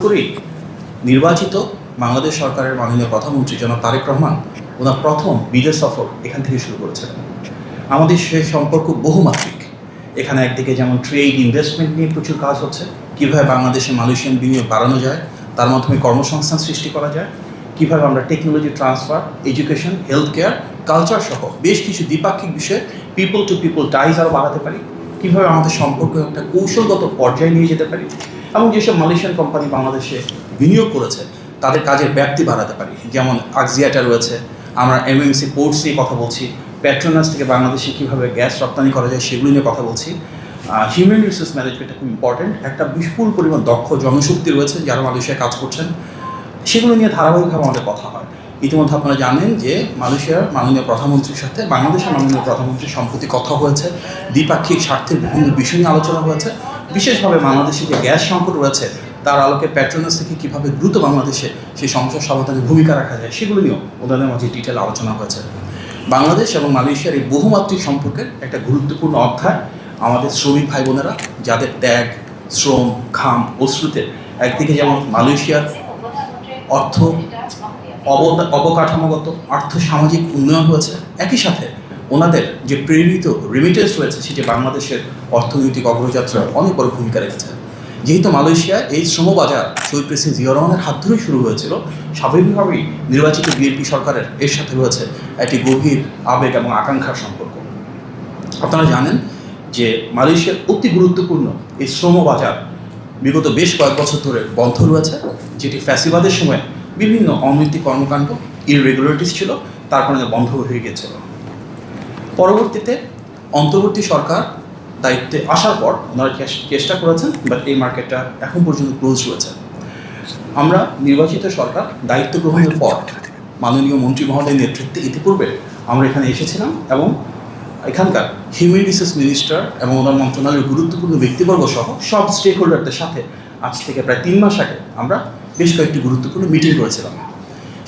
করি নির্বাচিত বাংলাদেশ সরকারের মাননীয় প্রধানমন্ত্রী জনাব তারেক রহমান ওনার প্রথম বিদেশ সফর এখান থেকে শুরু করেছিলেন। আমাদের সেই সম্পর্ক বহুমাত্রিক। এখানে একদিকে যেমন ট্রেড ইনভেস্টমেন্ট নিয়ে প্রচুর কাজ হচ্ছে, কীভাবে বাংলাদেশে মালয়েশিয়ান বিনিয়োগ বাড়ানো যায়, তার মাধ্যমে কর্মসংস্থান সৃষ্টি করা যায়, কীভাবে আমরা technology transfer, education, health care, culture সহ বেশ কিছু দ্বিপাক্ষিক বিষয়ে পিপল টু পিপল টাইজ আরও বাড়াতে পারি, কীভাবে আমাদের সম্পর্ক একটা কৌশলগত পর্যায়ে নিয়ে যেতে পারি, এবং যেসব মালয়েশিয়ান কোম্পানি বাংলাদেশে বিনিয়োগ করেছে তাদের কাজের ব্যাপ্তি বাড়াতে পারি। যেমন আকজিয়াটা রয়েছে, আমরা এমএমসি পোর্টস নিয়ে কথা বলছি, পেট্রোনাস থেকে বাংলাদেশে কীভাবে গ্যাস রপ্তানি করা যায় সেগুলো নিয়ে কথা বলছি। হিউম্যান রিসোর্স ম্যানেজমেন্টটা খুব ইম্পর্টেন্ট। একটা বিপুল পরিমাণ দক্ষ জনশক্তি রয়েছে যারা মালয়েশিয়ায় কাজ করছেন, সেগুলো নিয়ে ধারাবাহিকভাবে আমাদের কথা হয়। ইতিমধ্যে আপনারা জানেন যে মালয়েশিয়ার মাননীয় প্রধানমন্ত্রীর সাথে বাংলাদেশের মাননীয় প্রধানমন্ত্রীর সম্প্রতি কথা হয়েছে, দ্বিপাক্ষিক স্বার্থের বিভিন্ন বিষয় নিয়ে আলোচনা হয়েছে। বিশেষভাবে বাংলাদেশে যে গ্যাস সংকট রয়েছে তার আলোকে পেট্রোনাস থেকে কীভাবে দ্রুত বাংলাদেশে সেই সমস্যার সমাধানে ভূমিকা রাখা যায় সেগুলো নিয়েও ওনাদের মাঝে ডিটেল আলোচনা হয়েছে। বাংলাদেশ এবং মালয়েশিয়ার এই বহুমাত্রিক সম্পর্কের একটা গুরুত্বপূর্ণ অধ্যায় আমাদের শ্রমিক ভাই বোনেরা, যাদের ত্যাগ, শ্রম, ঘাম, অশ্রুতে একদিকে যেমন মালয়েশিয়ার অর্থ অবকাঠামোগত আর্থসামাজিক উন্নয়ন হয়েছে, একই সাথে ওনাদের যে প্রেরিত রেমিটেন্স রয়েছে সেটি বাংলাদেশের অর্থনৈতিক অগ্রযাত্রায় অনেক বড় ভূমিকা রেখেছে। যেহেতু মালয়েশিয়া এই শ্রমবাজার শহীদ প্রেসিডেন্ট জিয়াউর রহমানের হাত ধরেই শুরু হয়েছিল, স্বাভাবিকভাবেই নির্বাচিত বিএনপি সরকারের এর সাথে রয়েছে একটি গভীর আবেগ এবং আকাঙ্ক্ষার সম্পর্ক। আপনারা জানেন যে মালয়েশিয়ার অতি গুরুত্বপূর্ণ এই শ্রমবাজার বিগত বেশ কয়েক বছর ধরে বন্ধ রয়েছে, যেটি ফ্যাসিবাদের সময় বিভিন্ন অনৈতিক কর্মকাণ্ড, ইররেগুলারিটিস ছিল, তার কারণে বন্ধ হয়ে গিয়েছিল। পরবর্তীতে অন্তর্বর্তী সরকার দায়িত্বে আসার পর ওনারা চেষ্টা করেছেন, বাট এই মার্কেটটা এখন পর্যন্ত ক্লোজ রয়েছে। আমরা নির্বাচিত সরকার দায়িত্ব গ্রহণের পর মাননীয় মন্ত্রী মহোদয়ের নেতৃত্বে ইতিপূর্বে আমরা এখানে এসেছিলাম এবং এখানকার হিউম্যান রিসোর্স মিনিস্টার এবং ওনার মন্ত্রণালয়ের গুরুত্বপূর্ণ ব্যক্তিবর্গ সহ সব স্টেক হোল্ডারদের সাথে আজ থেকে প্রায় 3 মাস আগে আমরা বেশ কয়েকটি গুরুত্বপূর্ণ মিটিং করেছিলাম।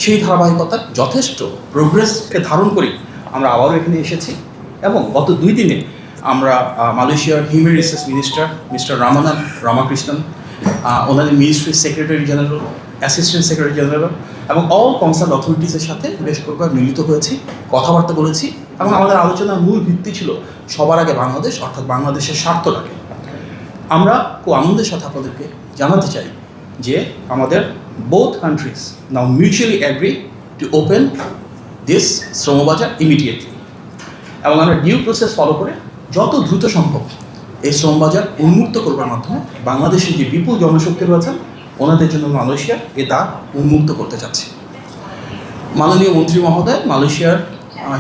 সেই ধারাবাহিকতার যথেষ্ট প্রোগ্রেসকে ধারণ করি আমরা আবারও এখানে এসেছি এবং গত 2 দিনে আমরা মালয়েশিয়ার human resource minister mister Ramakrishnan, ওনাদের মিনিস্ট্রির secretary general, assistant secretary general এবং অল কনসার্ন অথরিটিসের সাথে বেশ কয়েকবার মিলিত হয়েছি, কথাবার্তা বলেছি এবং আমাদের আলোচনার মূল ভিত্তি ছিল সবার আগে বাংলাদেশ, অর্থাৎ বাংলাদেশের স্বার্থটাকে। আমরা খুব আনন্দের সাথে আপনাদেরকে জানাতে চাই যে আমাদের both countries now mutually agree to open this শ্রমবাজার immediately, এবং আমরা ডিউ প্রসেস ফলো করে যত দ্রুত সম্ভব এই শ্রমবাজার উন্মুক্ত করবার মাধ্যমে বাংলাদেশের যে বিপুল জনশক্তি রয়েছেন ওনাদের জন্য মালয়েশিয়া এ দ্বার উন্মুক্ত করতে চাচ্ছি। মাননীয় মন্ত্রী মহোদয় মালয়েশিয়ার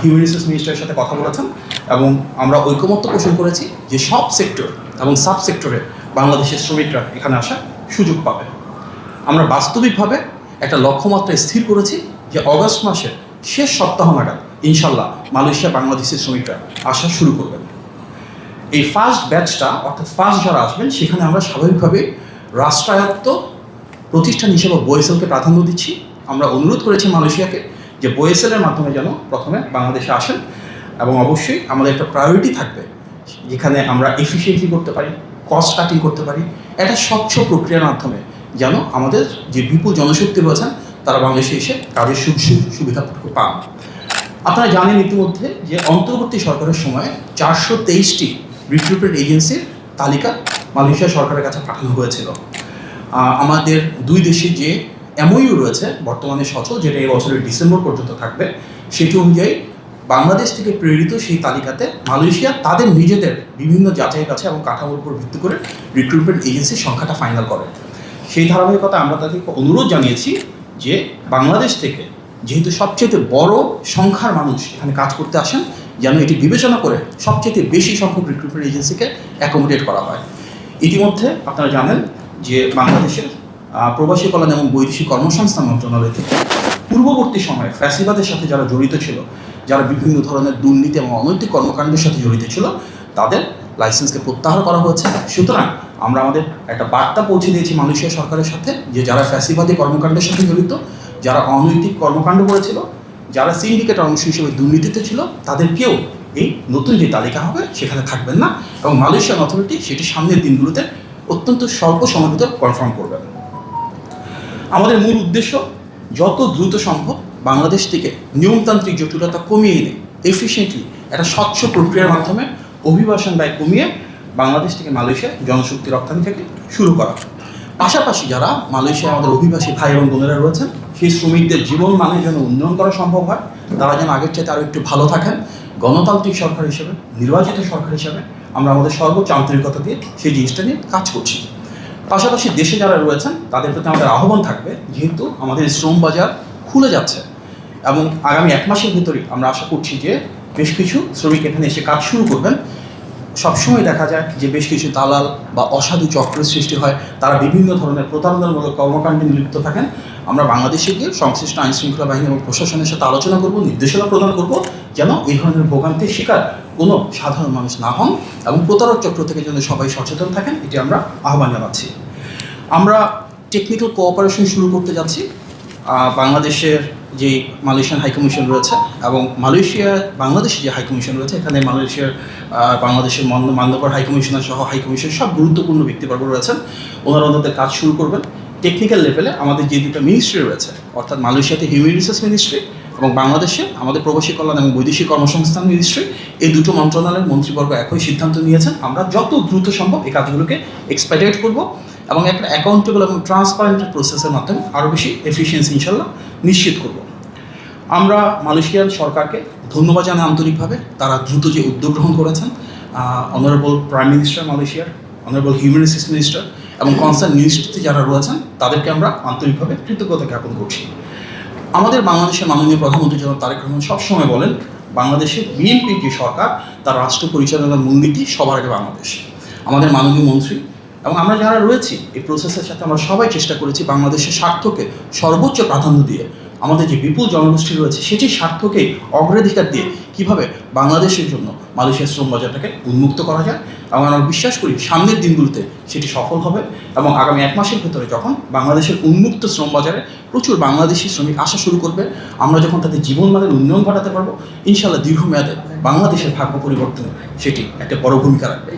হিউম্যান রিসোর্স মিনিস্টারের সাথে কথা বলেছেন এবং আমরা ঐকমত্য পোষণ করেছি যে সব সেক্টর এবং সাব সেক্টরে বাংলাদেশের শ্রমিকরা এখানে আসার সুযোগ পাবে। আমরা বাস্তবিকভাবে একটা লক্ষ্যমাত্রা স্থির করেছি যে অগস্ট মাসের শেষ সপ্তাহ নাগাদ ইনশাল্লাহ মালয়েশিয়া বাংলাদেশের শ্রমিকরা আসা শুরু করবেন। এই ফার্স্ট ব্যাচটা অর্থাৎ ফার্স্ট যারা আসবেন সেখানে আমরা স্বাভাবিকভাবে রাষ্ট্রায়ত্ত প্রতিষ্ঠান হিসেবে বোয়েসেলকে প্রাধান্য দিচ্ছি। আমরা অনুরোধ করেছি মালয়েশিয়াকে যে বোয়েসেলের মাধ্যমে যেন প্রথমে বাংলাদেশে আসেন এবং অবশ্যই আমাদের একটা প্রায়োরিটি থাকবে যেখানে আমরা এফিসিয়েন্টলি করতে পারি, কস্ট কাটিং করতে পারি, একটা স্বচ্ছ প্রক্রিয়ার মাধ্যমে যেন আমাদের যে বিপুল জনশক্তি রয়েছেন তারা বাংলাদেশে এসে কাজের সুবিধাটুকু পান। আপনারা জানেন ইতিমধ্যে যে অন্তর্বর্তী সরকারের সময় 423টি রিক্রুটমেন্ট এজেন্সির তালিকা মালয়েশিয়া সরকারের কাছে পাঠানো হয়েছিল। আমাদের 2 দেশে যে এমওইউ রয়েছে বর্তমানে সচল, যেটা এই বছরের ডিসেম্বর পর্যন্ত থাকবে, সেটি অনুযায়ী বাংলাদেশ থেকে প্রেরিত সেই তালিকাতে মালয়েশিয়া তাদের নিজেদের বিভিন্ন যাচাই কাছে এবং কাঠামোর উপর ভিত্তি করে রিক্রুটমেন্ট এজেন্সির সংখ্যাটা ফাইনাল করে। সেই ধারাবাহিকতা আমরা তাদেরকে অনুরোধ জানিয়েছি যে বাংলাদেশ থেকে যেহেতু সবচেয়ে বড় সংখ্যার মানুষ এখানে কাজ করতে আসেন, যেন এটি বিবেচনা করে সবচেয়ে বেশি সংখ্যক রিক্রুটমেন্ট এজেন্সিকে অ্যাকোমোডেট করা হয়। ইতিমধ্যে আপনারা জানেন যে বাংলাদেশের প্রবাসী কল্যাণ এবং বৈদেশিক কর্মসংস্থান মন্ত্রণালয় থেকে পূর্ববর্তী সময়ে ফ্যাসিবাদের সাথে যারা জড়িত ছিল, যারা বিভিন্ন ধরনের দুর্নীতি এবং অনৈতিক কর্মকাণ্ডের সাথে জড়িত ছিল, তাদের লাইসেন্সকে প্রত্যাহার করা হয়েছে। সুতরাং আমরা আমাদের একটা বার্তা পৌঁছে দিয়েছি মালয়েশিয়া সরকারের সাথে যে যারা ফ্যাসিবাদী কর্মকাণ্ডের সাথে জড়িত, যারা অনৈতিক কর্মকাণ্ড করেছিল, যারা সিন্ডিকেটের অংশ হিসেবে দুর্নীতিতে ছিল, তাদের কেউ এই নতুন যে তালিকা হবে সেখানে থাকবেন না এবং মালয়েশিয়ান অথরিটি সেটি সামনের দিনগুলোতে অত্যন্ত স্বল্প সময়ের ভিতর কনফার্ম করবেন। আমাদের মূল উদ্দেশ্য যত দ্রুত সম্ভব বাংলাদেশ থেকে নিয়মতান্ত্রিক জটিলতা কমিয়ে এনে এফিসিয়েন্টলি একটা স্বচ্ছ প্রক্রিয়ার মাধ্যমে অভিবাসন ব্যয় কমিয়ে বাংলাদেশ থেকে মালয়েশিয়া জনশক্তি রপ্তানি থেকে শুরু করা। পাশাপাশি যারা মালয়েশিয়ায় আমাদের অভিবাসী ভাই এবং বোনেরা রয়েছেন সেই শ্রমিকদের জীবন মানের জন্য উন্নয়ন করা সম্ভব হয়, তারা যেন আগের চাইতে আরও একটু ভালো থাকেন। গণতান্ত্রিক সরকার হিসেবে, নির্বাচিত সরকার হিসেবে আমরা আমাদের সর্বোচ্চ আন্তরিকতা দিয়ে সেই জিনিসটা নিয়ে কাজ করছি। পাশাপাশি দেশে যারা রয়েছেন তাদের প্রতি আমাদের আহ্বান থাকবে, যেহেতু আমাদের শ্রম বাজার খুলে যাচ্ছে এবং আগামী 1 মাসের ভিতরেই আমরা আশা করছি যে বেশ কিছু শ্রমিক এখানে এসে কাজ শুরু করবেন। সবসময় দেখা যায় যে বেশ কিছু দালাল বা অসাধু চক্রের সৃষ্টি হয়, তারা বিভিন্ন ধরনের প্রতারণামূলক কর্মকাণ্ডে লিপ্ত থাকেন। আমরা বাংলাদেশে গিয়ে সংশ্লিষ্ট আইন শৃঙ্খলা বাহিনী এবং প্রশাসনের সাথে আলোচনা করব, নির্দেশনা প্রদান করব, যেন এই ধরনের ভোগান্তির শিকার কোনো সাধারণ মানুষ না হন এবং প্রতারক চক্র থেকে যেন সবাই সচেতন থাকেন, এটি আমরা আহ্বান জানাচ্ছি। আমরা টেকনিক্যাল কোঅপারেশন শুরু করতে যাচ্ছি। বাংলাদেশের যে মালয়েশিয়ান হাইকমিশন রয়েছে এবং বাংলাদেশে যে হাইকমিশন রয়েছে, এখানে বাংলাদেশের মান্যবর হাইকমিশনার সহ হাইকমিশন সব গুরুত্বপূর্ণ ব্যক্তিবর্গ রয়েছেন। ওনারা ওনাদের কাজ শুরু করবেন। টেকনিক্যাল লেভেলে আমাদের যে দুটো মিনিস্ট্রি রয়েছে, অর্থাৎ মালয়েশিয়াতে হিউম্যান রিসোর্স মিনিস্ট্রি এবং বাংলাদেশে আমাদের প্রবাসী কল্যাণ এবং বৈদেশিক কর্মসংস্থান মিনিস্ট্রি, এই দুটো মন্ত্রণালয়ের মন্ত্রীবর্গ একই সিদ্ধান্ত নিয়েছেন। আমরা যত দ্রুত সম্ভব এই কাজগুলোকে এক্সপেডিট করব এবং একটা অ্যাকাউন্টেবল এবং ট্রান্সপারেন্ট প্রসেসের মাধ্যমে আরও বেশি এফিসিয়েন্সি ইনশাল্লাহ নিশ্চিত করব। আমরা মালয়েশিয়ান সরকারকে ধন্যবাদ জানাই আন্তরিকভাবে, তারা দ্রুত যে উদ্যোগ গ্রহণ করেছেন। অনারেবল প্রাইম মিনিস্টার মালয়েশিয়ার, অনারেবল হিউম্যান রিসোর্স মিনিস্টার এবং কনসার্ন মিনিস্ট্রিতে যারা রয়েছেন তাদেরকে আমরা আন্তরিকভাবে কৃতজ্ঞতা জ্ঞাপন করছি। আমাদের বাংলাদেশের মাননীয় প্রধানমন্ত্রী জনাব তারেক রহমান সবসময় বলেন, বাংলাদেশের বিএনপির যে সরকার তার রাষ্ট্র পরিচালনার মূলনীতি সবার আগে বাংলাদেশ। আমাদের মাননীয় মন্ত্রী এবং আমরা যারা রয়েছি এই প্রসেসের সাথে আমরা সবাই চেষ্টা করেছি বাংলাদেশের স্বার্থকে সর্বোচ্চ প্রাধান্য দিয়ে, আমাদের যে বিপুল জনগোষ্ঠী রয়েছে সেটির স্বার্থকে অগ্রাধিকার দিয়ে কীভাবে বাংলাদেশের জন্য মালয়েশিয়ার শ্রম বাজারটাকে উন্মুক্ত করা যায়। এবং আমরা বিশ্বাস করি সামনের দিনগুলোতে সেটি সফল হবে এবং আগামী 1 মাসের ভেতরে যখন বাংলাদেশের উন্মুক্ত শ্রম বাজারে প্রচুর বাংলাদেশি শ্রমিক আসা শুরু করবে, আমরা যখন তাদের জীবনমানের উন্নয়ন ঘটাতে পারবো, ইনশাআল্লাহ দীর্ঘমেয়াদে বাংলাদেশের ভাগ্য পরিবর্তনে সেটি একটা বড় ভূমিকা রাখবে।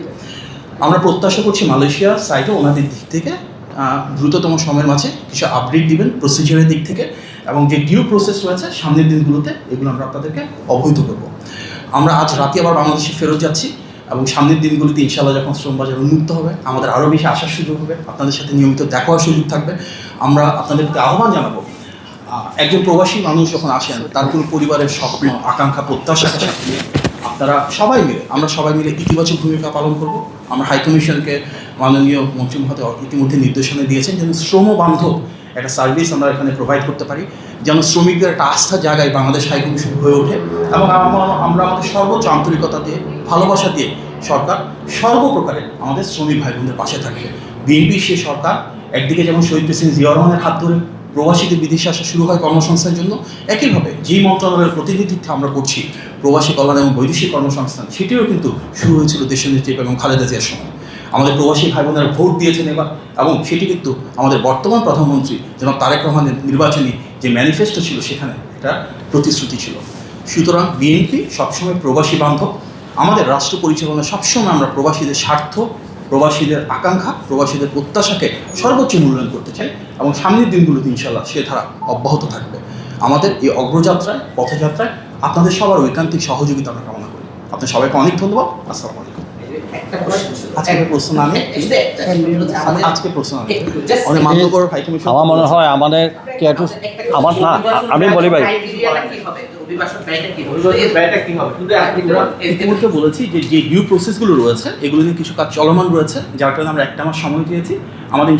আমরা প্রত্যাশা করছি মালয়েশিয়া সাইডে ওনাদের দিক থেকে দ্রুততম সময়ের মাঝে কিছু আপডেট দিবেন প্রসিজারের দিক থেকে, এবং যে ডিউ প্রসেস রয়েছে সামনের দিনগুলোতে এগুলো আমরা আপনাদেরকে অবহিত করব। আমরা আজ রাতে আবার বাংলাদেশে ফেরত যাচ্ছি এবং সামনের দিনগুলিতে ইনশাআল্লাহ যখন শ্রম বাজার উন্মুক্ত হবে আমাদের আরও বেশি আসার সুযোগ হবে, আপনাদের সাথে নিয়মিত দেখা হওয়ার সুযোগ থাকবে। আমরা আপনাদের প্রতি আহ্বান জানাবো, একজন প্রবাসী মানুষ যখন আসেন তার কোনো পরিবারের স্বপ্ন, আকাঙ্ক্ষা, প্রত্যাশাকে সাথে নিয়ে আমরা সবাই মিলে ইতিবাচক ভূমিকা পালন করব। আমরা হাইকমিশনকে মাননীয় মন্ত্রী মহোদয় ইতিমধ্যে নির্দেশনা দিয়েছেন যেন শ্রম বান্ধব একটা সার্ভিস আমরা এখানে প্রোভাইড করতে পারি, যেন শ্রমিকদের একটা আস্থার জায়গায় বাংলাদেশ হাইকমিশন হয়ে ওঠে। এবং আমরা আমাদের সর্বোচ্চ আন্তরিকতা দিয়ে, ভালোবাসা দিয়ে সরকার সর্বপ্রকারে আমাদের শ্রমিক ভাই বোনদের পাশে থাকবে। বিএনপি সে সরকার একদিকে যেমন শহীদ প্রেসিডেন্ট জিয়াউর রহমানের হাত ধরে প্রবাসীদের বিদেশে আসা শুরু হয় কর্মসংস্থানের জন্য, একইভাবে যেই মন্ত্রণালয়ের প্রতিনিধিত্ব আমরা করছি প্রবাসী কল্যাণ এবং বৈদেশিক কর্মসংস্থান, সেটিও কিন্তু শুরু হয়েছিল দেশনেত্রী এবং খালেদা জিয়ার সময়। আমাদের প্রবাসী ভাই বোনেরা ভোট দিয়েছেন এবার, এবং সেটি কিন্তু আমাদের বর্তমান প্রধানমন্ত্রী জনাব তারেক রহমানের নির্বাচনী যে ম্যানিফেস্টো ছিল সেখানে একটা প্রতিশ্রুতি ছিল। সুতরাং বিএনপি সবসময় প্রবাসী বান্ধব, আমাদের রাষ্ট্র পরিচালনা সবসময় আমরা প্রবাসীদের স্বার্থ, প্রবাসীদের আকাঙ্ক্ষা, প্রবাসীদের প্রত্যাশাকে সর্বোচ্চ মূল্যায়ন করতে চাই এবং সামনের দিনগুলোতে ইনশাআল্লাহ সে ধারা অব্যাহত থাকবে। আমাদের এই অগ্রযাত্রায়, পথযাত্রায় আপনাদের সবার ঐকান্তিক সহযোগিতা আমরা কামনা করি। আপনাদের সবাইকে অনেক ধন্যবাদ। আসসালামু আলাইকুম। আমার মনে হয় আমাদের আমার না, আমি বলি ভাই ইতিমধ্যে বলেছি যে ডিউ প্রসেসগুলো রয়েছে এগুলো নিয়ে কিছু কাজ চলমান রয়েছে, যার কারণে আমরা 1 মাস সময় দিয়েছি। আমাদের